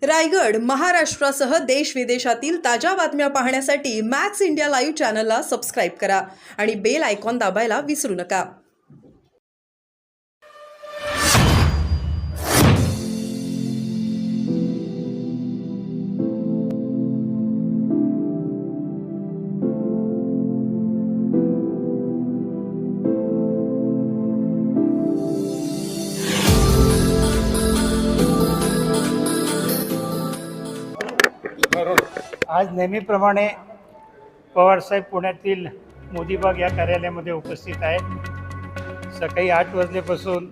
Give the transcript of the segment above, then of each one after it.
रायगड, महाराष्ट्रासह देश विदेशातील ताज्या बातम्या पाहण्यासाठी मॅक्स इंडिया लाईव्ह चॅनलला सबस्क्राईब करा आणि बेल आयकॉन दाबायला विसरू नका. आज नेहमीप्रमाणे पवारसाहेब पुण्यातील मोदीबाग या कार्यालयामध्ये उपस्थित आहेत. सकाळी 8 वाजल्यापासून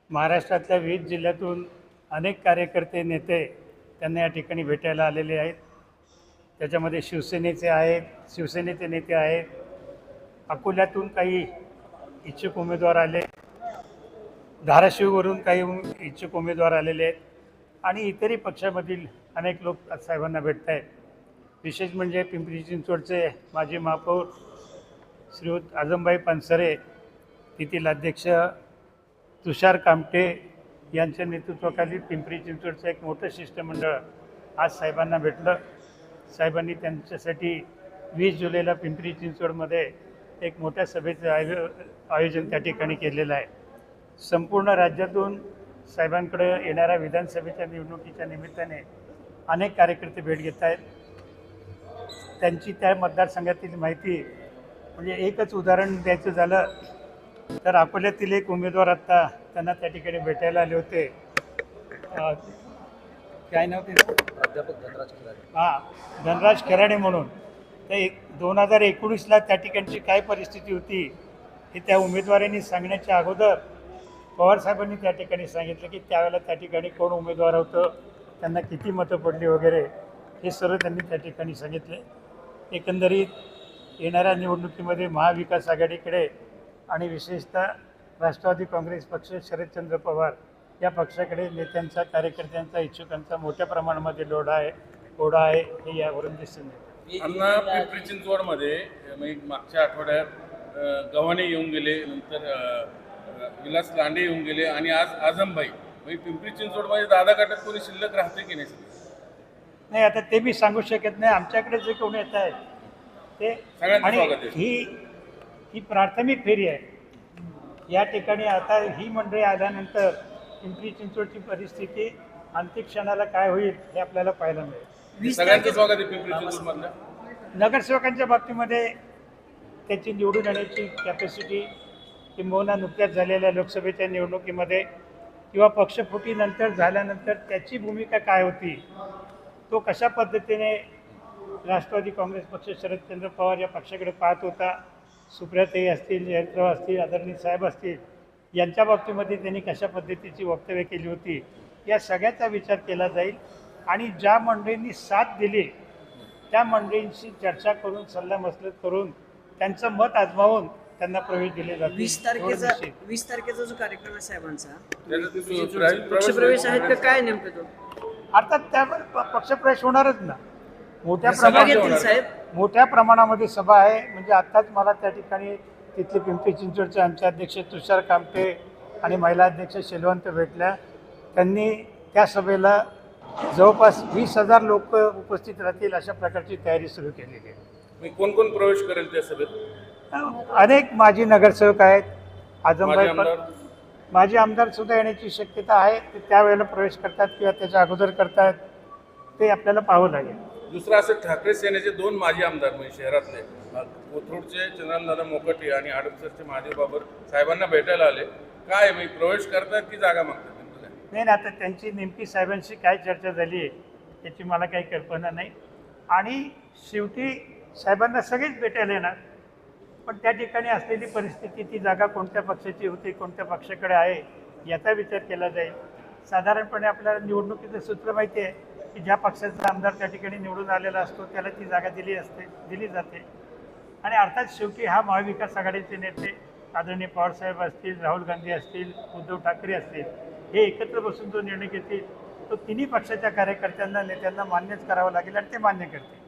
महाराष्ट्रातल्या विविध जिल्ह्यातून अनेक कार्यकर्ते नेते त्यांना या ठिकाणी भेटायला आलेले आहेत. त्याच्यामध्ये शिवसेनेचे आहेत, शिवसेनेचे नेते आहेत, अकोल्यातून काही इच्छुक उमेदवार आले, धाराशिववरून काही इच्छुक उमेदवार आलेले आहेत आणि इतरही पक्षामधील अनेक लोक आज साहेबांना भेटत आहेत. विशेष म्हणजे पिंपरी चिंचवडचे माजी महापौर श्रीयुत आजमभाई पानसरे, तेथील अध्यक्ष तुषार कामटे यांच्या नेतृत्वाखाली पिंपरी चिंचवडचं एक मोठं शिष्टमंडळ आज साहेबांना भेटलं. साहेबांनी त्यांच्यासाठी 20 जुलैला पिंपरी चिंचवडमध्ये एक मोठ्या सभेचं आयोजन त्या ठिकाणी केलेलं आहे. संपूर्ण राज्यातून साहेबांकडे येणाऱ्या विधानसभेच्या निवडणुकीच्या निमित्ताने अनेक कार्यकर्ते भेट घेत आहेत. त्यांची त्या मतदारसंघातील माहिती म्हणजे एकच उदाहरण द्यायचं झालं तर अकोल्यातील एक उमेदवार आत्ता त्यांना त्या ठिकाणी भेटायला आले होते. काय नाव ते? प्राध्यापक धनराज खराडे. धनराज खराडे म्हणून. तर 2019ला त्या ठिकाणची काय परिस्थिती होती हे त्या उमेदवारांनी सांगण्याच्या अगोदर पवारसाहेबांनी त्या ठिकाणी सांगितलं की त्यावेळेला त्या ठिकाणी कोण उमेदवार होतं, त्यांना किती मतं पडली वगैरे हे सर्व त्यांनी त्या ठिकाणी सांगितले. एकंदरीत येणाऱ्या निवडणुकीमध्ये महाविकास आघाडीकडे आणि विशेषतः राष्ट्रवादी काँग्रेस पक्ष, शरदचंद्र पवार या पक्षाकडे नेत्यांचा, कार्यकर्त्यांचा, इच्छुकांचा मोठ्या प्रमाणामध्ये ओढा आहे हे यावरून दिसून येतं. अण्णा पिंपरी चिंचवडमध्ये मागच्या आठवड्यात गव्हाणे येऊन गेले, नंतर विलास लांडे येऊन गेले आणि आज आजमभाई. पिंपरी चिंचवडमध्ये दादा गटात कोणी शिल्लक राहते की नाही? आता ते मी सांगू शकत नाही. आमच्याकडे जे कोणी येत आहेत ते, आणि ही प्राथमिक फेरी आहे या ठिकाणी. आता ही मंडळी आल्यानंतर पिंपरी चिंचवडची परिस्थिती अंतिम क्षणाला काय होईल हे आपल्याला पाहायला मिळेल. सगळ्यांचं स्वागत आहे पिंपरी चिंचवडमधल्या नगरसेवकांच्या बाबतीमध्ये त्याची निवडून येण्याची कॅपॅसिटी किंबहुना नुकत्याच झालेल्या लोकसभेच्या निवडणुकीमध्ये किंवा पक्षफुटीनंतर झाल्यानंतर त्याची भूमिका काय होती, तो कशा पद्धतीने राष्ट्रवादी काँग्रेस पक्ष, शरदचंद्र पवार या पक्षाकडे पाहत होता, सुप्रियाताई असतील, जयंतराव असतील, आदरणीय साहेब असतील, यांच्या बाबतीमध्ये त्यांनी कशा पद्धतीची वक्तव्य केली होती, या सगळ्याचा विचार केला जाईल. आणि ज्या मंडळींनी साथ दिली त्या मंडळींशी चर्चा करून, सल्लामसलत करून, त्यांचं मत आजमावून त्यांना प्रवेश दिले जाते. 20 तारखेचा जो कार्यक्रम आहे साहेबांचा, पक्षप्रवेश आहेत का काय नेमकं तो? अर्थात त्यावर पक्षप्रवेश होणारच ना. मोठ्या प्रमाणामध्ये सभा आहे. म्हणजे आत्ताच मला त्या ठिकाणी तिथले पिंपरी चिंचवडचे आमचे अध्यक्ष तुषार कामटे आणि महिला अध्यक्ष शेलवंत भेटल्या. त्यांनी त्या सभेला जवळपास 20,000 लोक उपस्थित राहतील अशा प्रकारची तयारी सुरू केलेली आहे. कोण कोण प्रवेश करेल त्या सभेत? अनेक माजी नगरसेवक आहेत, आजमभाई माजी आमदार सुद्धा येण्याची शक्यता आहे. ते त्यावेळेला प्रवेश करतात किंवा त्याच्या अगोदर करतात ते आपल्याला पाहावं लागेल. दुसरं असं, ठाकरे सेनेचे 2 माजी आमदार म्हणजे शहरातले कोथरूडचे चंद्रदादा मोकटे आणि हडपसरचे महादेव बाबर साहेबांना भेटायला आले. काय प्रवेश करतात की जागा मागतात? नाही, आता त्यांची नेमकी साहेबांशी काय चर्चा झाली याची मला काही कल्पना नाही. आणि शेवटी साहेबांना सगळेच भेटायला येणार, पण त्या ठिकाणी असलेली परिस्थिती, ती जागा कोणत्या पक्षाची होती, कोणत्या पक्षाकडे आहे याचा विचार केला जाईल. साधारणपणे आपल्याला निवडणुकीचं सूत्र माहिती आहे की ज्या पक्षाचा आमदार त्या ठिकाणी निवडून आलेला असतो त्याला ती जागा दिली जाते. आणि अर्थात शेवटी हा महाविकास आघाडीचे नेते आदरणीय पवारसाहेब असतील, राहुल गांधी असतील, उद्धव ठाकरे असतील, हे एकत्र बसून जो निर्णय घेतील तो तिन्ही पक्षाच्या कार्यकर्त्यांना, नेत्यांना मान्यच करावा लागेल आणि ते मान्य करतील.